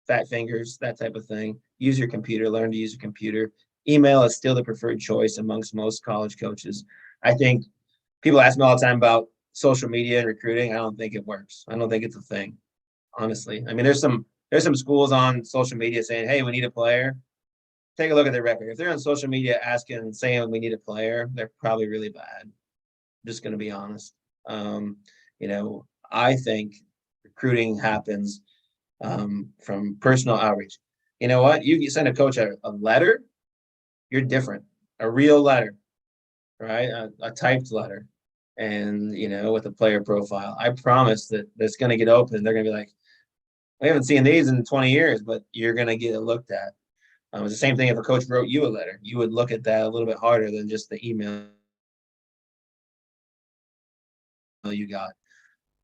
fat fingers, that type of thing. Use your computer, learn to use your computer. Email is still the preferred choice amongst most college coaches. I think people ask me all the time about social media and recruiting. I don't think it works. I don't think it's a thing, honestly. I mean, there's some schools on social media saying, hey, we need a player. Take a look at their record. If they're on social media saying we need a player, they're probably really bad. I'm just going to be honest. I think recruiting happens from personal outreach. You know what? You send a coach a letter, you're different. A real letter, right? A typed letter, and with a player profile. I promise that it's going to get open. They're going to be like, we haven't seen these in 20 years, but you're going to get it looked at. It's the same thing if a coach wrote you a letter. You would look at that a little bit harder than just the email you got.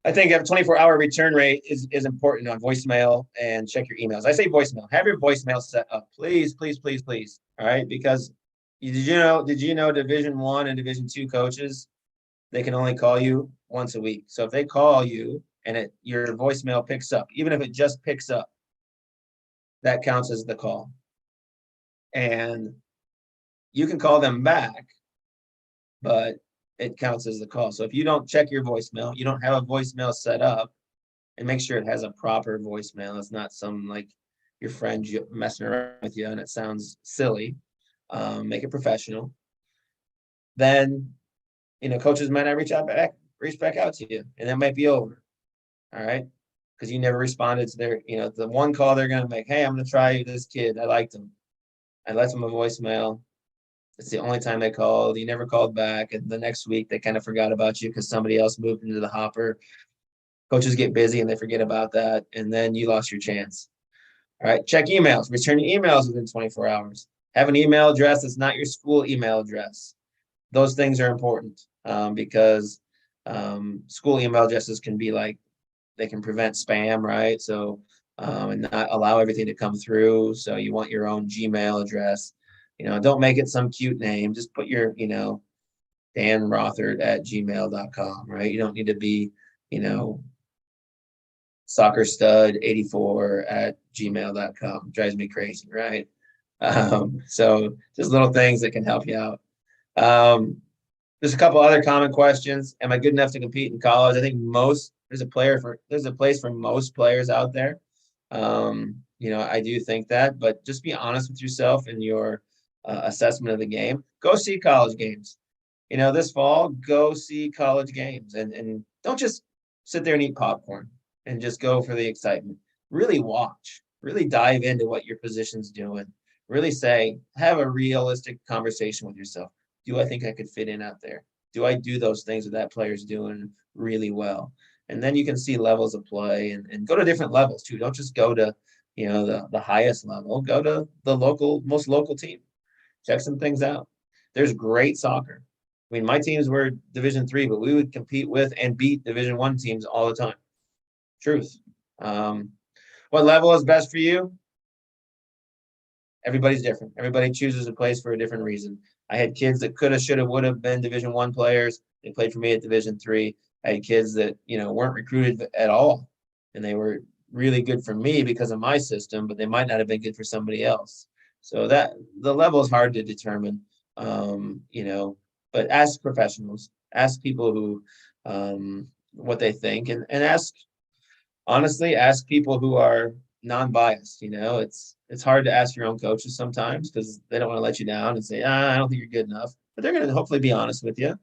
I think a 24-hour return rate is important on voicemail, and check your emails. I say voicemail. Have your voicemail set up, please, please, please, please. All right, because did you know Division I and Division II coaches, they can only call you once a week. So if they call you and your voicemail picks up, even if it just picks up, that counts as the call. And you can call them back, but it counts as the call. So if you don't check your voicemail, you don't have a voicemail set up, and make sure it has a proper voicemail. It's not some like your friend messing around with you and it sounds silly. Make it professional. Then, coaches might not reach back out to you, and that might be over. All right. Because you never responded to their, the one call they're going to make. Hey, I'm going to try this kid. I liked him. I left them a voicemail. It's the only time they called. You never called back. And the next week, they kind of forgot about you because somebody else moved into the hopper. Coaches get busy and they forget about that. And then you lost your chance. All right. Check emails. Return your emails within 24 hours. Have an email address that's not your school email address. Those things are important because school email addresses can be they can prevent spam, right? So, and not allow everything to come through. So you want your own Gmail address. Don't make it some cute name. Just put your, danrothert@gmail.com, right? You don't need to be, soccerstud84@gmail.com. Drives me crazy, right? So just little things that can help you out. There's a couple other common questions. Am I good enough to compete in college? I think there's a place for most players out there. I do think that, but just be honest with yourself in your assessment of the game. Go see college games. This fall, go see college games and don't just sit there and eat popcorn and just go for the excitement. Really watch, really dive into what your position's doing. Really have a realistic conversation with yourself. Do I think I could fit in out there? Do I do those things that player's doing really well? And then you can see levels of play and go to different levels too. Don't just go to, the highest level. Go to the most local team. Check some things out. There's great soccer. I mean, my teams were Division III, but we would compete with and beat Division I teams all the time. Truth. What level is best for you? Everybody's different. Everybody chooses a place for a different reason. I had kids that coulda, shoulda, woulda been Division I players. They played for me at Division III. I had kids that, weren't recruited at all, and they were really good for me because of my system, but they might not have been good for somebody else. So that the level is hard to determine, but ask professionals, ask people who, what they think, and ask people who are non-biased. It's hard to ask your own coaches sometimes because they don't want to let you down and say, I don't think you're good enough. but they're going to hopefully be honest with you.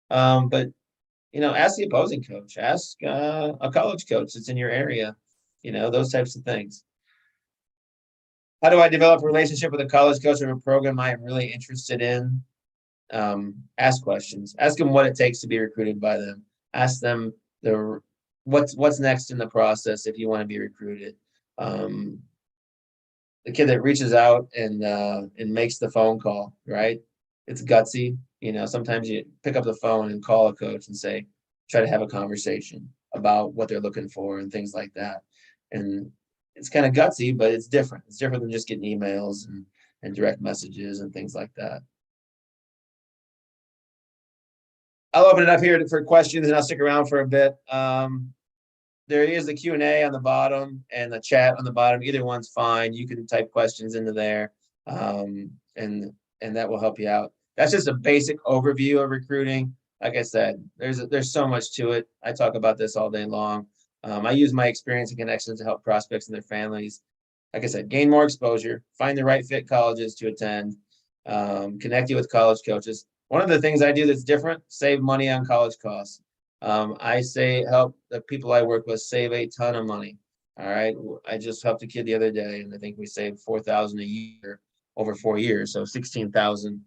But ask the opposing coach, ask a college coach that's in your area, those types of things. How do I develop a relationship with a college coach or a program I am really interested in? Ask questions. Ask them what it takes to be recruited by them. Ask them what's next in the process if you want to be recruited. The kid that reaches out and makes the phone call, right? It's gutsy. Sometimes you pick up the phone and call a coach and try to have a conversation about what they're looking for and things like that. And it's kind of gutsy, but it's different. It's different than just getting emails and direct messages and things like that. I'll open it up here for questions and I'll stick around for a bit. There is the Q&A on the bottom and the chat on the bottom. Either one's fine. You can type questions into there, and that will help you out. That's just a basic overview of recruiting. Like I said, there's so much to it. I talk about this all day long. I use my experience and connections to help prospects and their families. Like I said, gain more exposure, find the right fit colleges to attend, connect you with college coaches. One of the things I do that's different, save money on college costs. I help the people I work with save a ton of money. All right. I just helped a kid the other day, and I think we saved $4,000 a year over 4 years. So 16,000,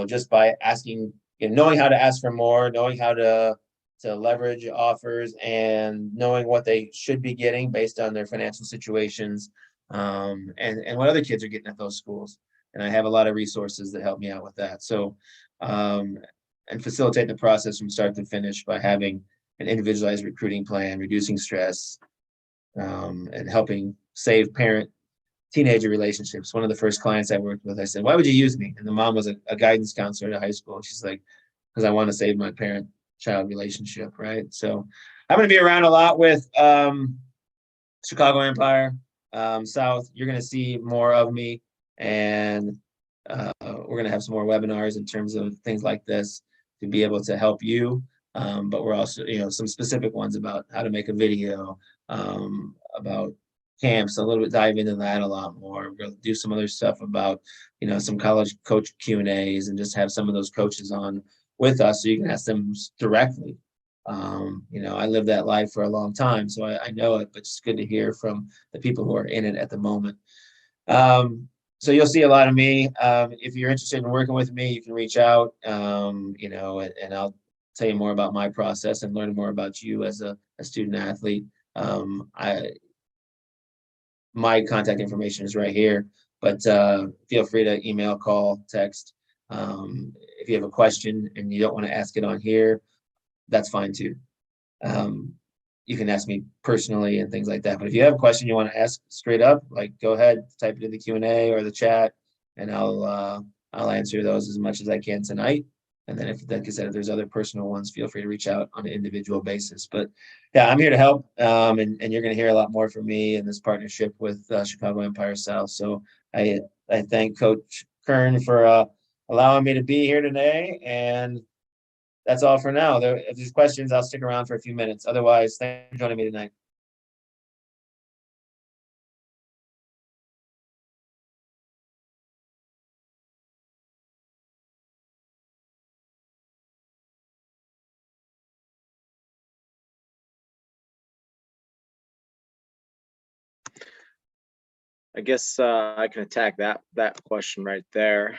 just by asking, knowing how to ask for more, knowing how to leverage offers, and knowing what they should be getting based on their financial situations, and what other kids are getting at those schools. And I have a lot of resources that help me out with that. So, and facilitate the process from start to finish by having an individualized recruiting plan, reducing stress, and helping save parent-teenager relationships. One of the first clients I worked with, I said, "Why would you use me?" And the mom was a guidance counselor at high school. And she's like, "Because I want to save my parent-child relationship," right? So I'm going to be around a lot with Chicago Empire South. You're going to see more of me, and we're going to have some more webinars in terms of things like this to be able to help you. But we're also, some specific ones about how to make a video, about camps, a little bit dive into that a lot more. We're going to do some other stuff about, some college coach Q&As and just have some of those coaches on with us so you can ask them directly. I lived that life for a long time, so I know it, but it's good to hear from the people who are in it at the moment. So you'll see a lot of me. If you're interested in working with me, you can reach out, and I'll tell you more about my process and learn more about you as a student athlete. My contact information is right here, but feel free to email, call, text. If you have a question and you don't want to ask it on here, that's fine too. You can ask me personally and things like that. But if you have a question you want to ask straight up, go ahead, type it in the Q&A or the chat, and I'll answer those as much as I can tonight. And then like I said, if there's other personal ones, feel free to reach out on an individual basis. But yeah, I'm here to help. And you're going to hear a lot more from me in this partnership with Chicago Empire South. So I thank Coach Kern for allowing me to be here today. And that's all for now. If there's questions, I'll stick around for a few minutes. Otherwise, thanks for joining me tonight. I guess I can attack that question right there.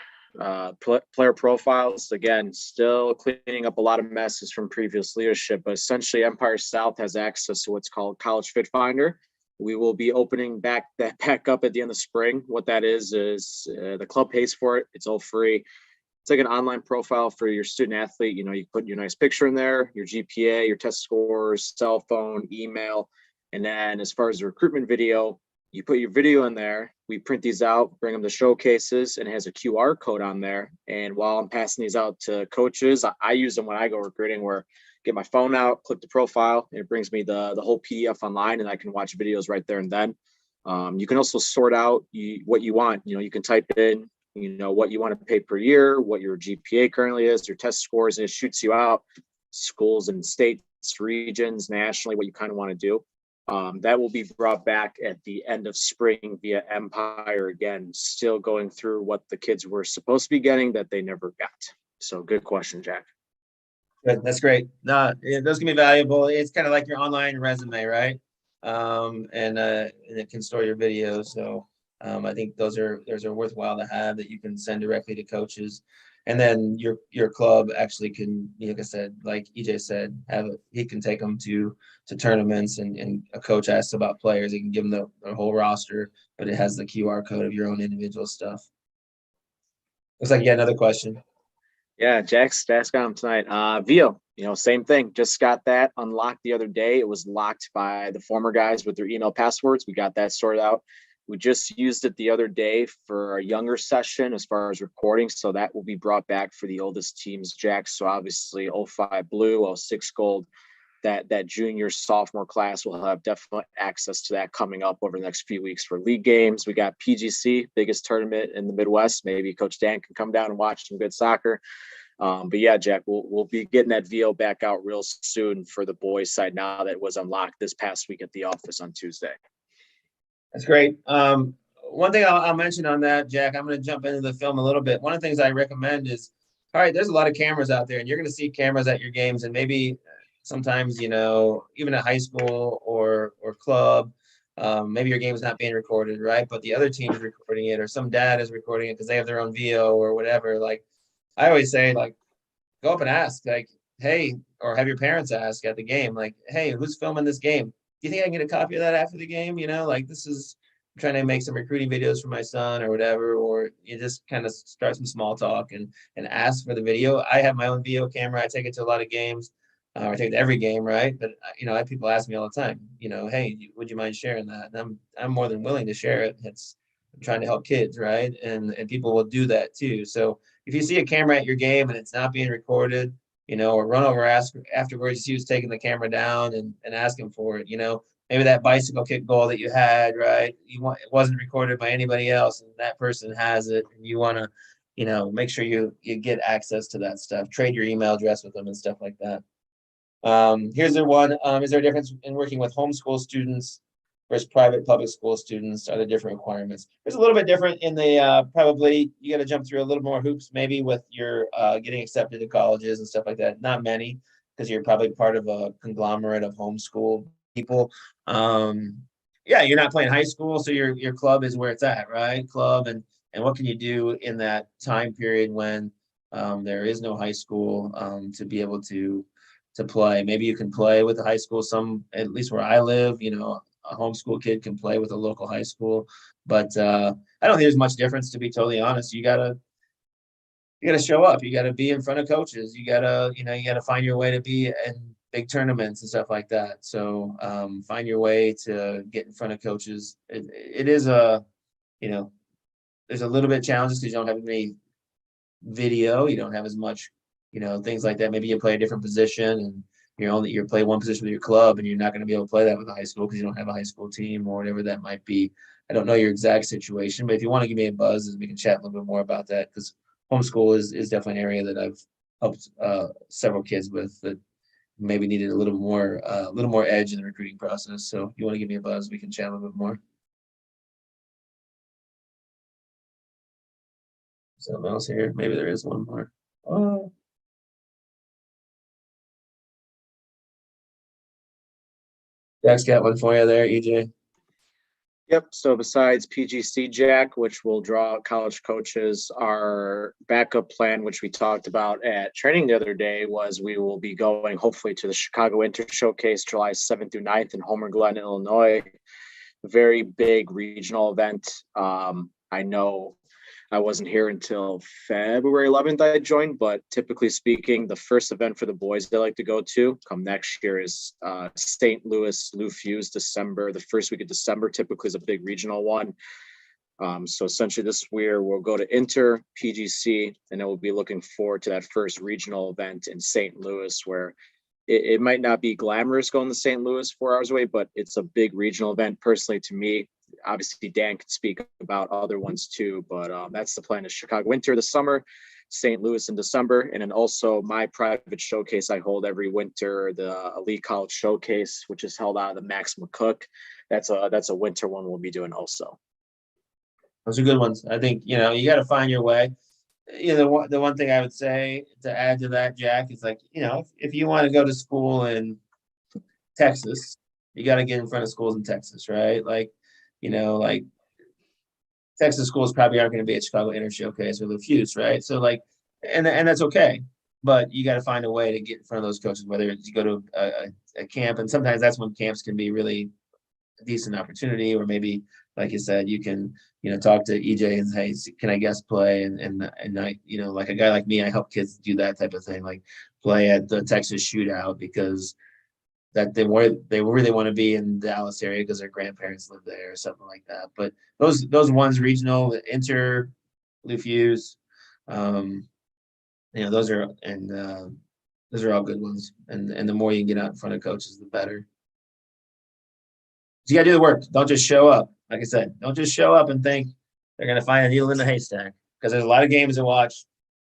Player profiles, again, still cleaning up a lot of messes from previous leadership, but essentially Empire South has access to what's called College Fit Finder. We will be opening that back up at the end of spring. What that is the club pays for it. It's all free. It's like an online profile for your student athlete. You put your nice picture in there, your GPA, your test scores, cell phone, email. And then as far as the recruitment video, you put your video in there. We print these out, bring them to showcases, and it has a QR code on there. And while I'm passing these out to coaches, I use them when I go recruiting, where I get my phone out, click the profile, and it brings me the whole PDF online, and I can watch videos right there and then. You can also sort out what you want. You can type in, what you want to pay per year, what your GPA currently is, your test scores, and it shoots you out schools and states, regions, nationally, what you kind of want to do. That will be brought back at the end of spring via Empire, again, still going through what the kids were supposed to be getting that they never got. So good question, Jack. Good. That's great. No, those can be valuable. It's kind of like your online resume, right? And it can store your videos. So I think those are worthwhile to have that you can send directly to coaches. And then your club actually can, like I said, like EJ said, he can take them to tournaments, and a coach asks about players. He can give them the whole roster, but it has the QR code of your own individual stuff. Looks like you got another question. Yeah, Jack's got him tonight. Vio, same thing. Just got that unlocked the other day. It was locked by the former guys with their email passwords. We got that sorted out. We just used it the other day for our younger session as far as recording. So that will be brought back for the oldest teams, Jack. So obviously 05 blue, 06 gold. That junior sophomore class will have definite access to that coming up over the next few weeks for league games. We got PGC, biggest tournament in the Midwest. Maybe Coach Dan can come down and watch some good soccer. But yeah, Jack, we'll be getting that VO back out real soon for the boys side now that it was unlocked this past week at the office on Tuesday. That's great. One thing I'll mention on that, Jack, I'm going to jump into the film a little bit. One of the things I recommend is, all right, there's a lot of cameras out there, and you're going to see cameras at your games, and maybe sometimes, even at high school or club, maybe your game is not being recorded, right? But the other team is recording it, or some dad is recording it because they have their own VO or whatever. Like, I always say, like, go up and ask, like, hey, or have your parents ask at the game, like, hey, who's filming this game? Do you think I can get a copy of that after the game? Like, I'm trying to make some recruiting videos for my son or whatever, or you just kind of start some small talk and ask for the video. I have my own video camera. I take it to a lot of games. I take it to every game, right? But I have people ask me all the time, hey, would you mind sharing that? And I'm more than willing to share it. I'm trying to help kids, right? And people will do that too. So if you see a camera at your game and it's not being recorded, or run over afterwards, you see who's taking the camera down and ask him for it. Maybe that bicycle kick goal that you had, right? It wasn't recorded by anybody else, and that person has it, and you want to, make sure you get access to that stuff. Trade your email address with them and stuff like that. Here's the one. Is there a difference in working with homeschool students versus private public school students? Are there different requirements? There's a little bit different in the probably you got to jump through a little more hoops maybe with your getting accepted to colleges and stuff like that. Not many, because you're probably part of a conglomerate of homeschool people. Yeah, you're not playing high school, so your club is where it's at, right? Club and what can you do in that time period when there is no high school to be able to play. Maybe you can play with the high school. At least where I live, a homeschool kid can play with a local high school. But I don't think there's much difference, to be totally honest. You gotta show up. You gotta be in front of coaches. You gotta find your way to be in big tournaments and stuff like that. So find your way to get in front of coaches. It is there's a little bit of challenges because you don't have any video. You don't have as much things like that. Maybe you play a different position and you play one position with your club, and you're not going to be able to play that with a high school because you don't have a high school team or whatever that might be. I don't know your exact situation, but if you want to give me a buzz, we can chat a little bit more about that, because homeschool is definitely an area that I've helped several kids with that maybe needed a little more edge in the recruiting process. So if you want to give me a buzz, we can chat a little bit more. Something else here? Maybe there is one more. Oh. Jack's got one for you there, EJ. Yep. So besides PGC, Jack, which will draw out college coaches, our backup plan, which we talked about at training the other day, was we will be going hopefully to the Chicago Winter Showcase July 7th through 9th in Homer Glen, Illinois. A very big regional event. I know I wasn't here until February 11th I joined, but typically speaking, the first event for the boys they like to go to come next year is St. Louis Lou Fuse, December. The first week of December typically is a big regional one. So essentially this year we'll go to Inter, PGC, and then we'll be looking forward to that first regional event in St. Louis, where it might not be glamorous going to St. Louis 4 hours away, but it's a big regional event personally to me. Obviously, Dan could speak about other ones too, but that's the plan: is Chicago Winter this summer, St. Louis in December, and then also my private showcase I hold every winter, the Elite College Showcase, which is held out of the Max McCook. That's a winter one we'll be doing also. Those are good ones. I think, you got to find your way. the one thing I would say to add to that, Jack, is like, if you want to go to school in Texas, you got to get in front of schools in Texas, right? Like, like Texas schools probably aren't going to be at Chicago Inter Showcase or the Fuse, right? So like, and that's okay, but you got to find a way to get in front of those coaches, whether it's you go to a camp, and sometimes that's when camps can be really a decent opportunity, or maybe, like you said, you can, talk to EJ and say, hey, can I guest play? And I, like a guy like me, I help kids do that type of thing, like play at the Texas Shootout because that they really want to be in the Dallas area because their grandparents live there or something like that. But those ones regional, Inter, Fuse, those are those are all good ones. And the more you can get out in front of coaches, the better. So you got to do the work. Don't just show up. Like I said, don't just show up and think they're going to find a needle in the haystack, because there's a lot of games to watch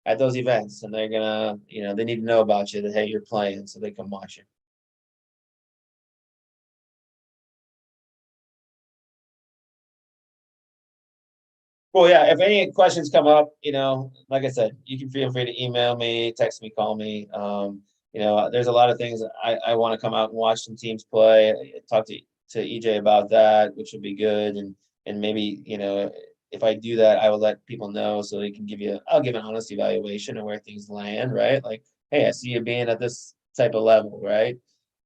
at those events, and they're going to, they need to know about you, that, hey, you're playing, so they come watch you. Well, yeah, if any questions come up, like I said, you can feel free to email me, text me, call me. There's a lot of things I want to come out and watch some teams play. Talk to EJ about that, which would be good. And maybe, if I do that, I will let people know so they can I'll give an honest evaluation of where things land, right? Like, hey, I see you being at this type of level, right?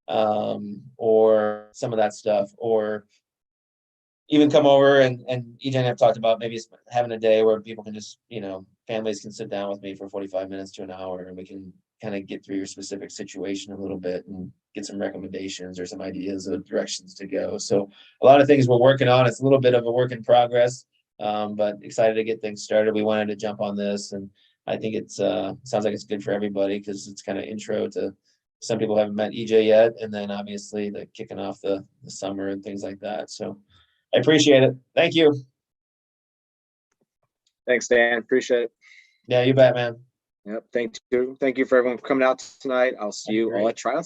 Or some of that stuff, or even come over and EJ and I have talked about maybe having a day where people can just, families can sit down with me for 45 minutes to an hour, and we can kind of get through your specific situation a little bit and get some recommendations or some ideas of directions to go. So a lot of things we're working on. It's a little bit of a work in progress, but excited to get things started. We wanted to jump on this, and I think it's sounds like it's good for everybody, because it's kind of intro to some people haven't met EJ yet, and then obviously the kicking off the summer and things like that. So I appreciate it. Thank you. Thanks, Dan. Appreciate it. Yeah, you bet, man. Yep. Thank you. Thank you for everyone for coming out tonight. I'll see you all at tryouts.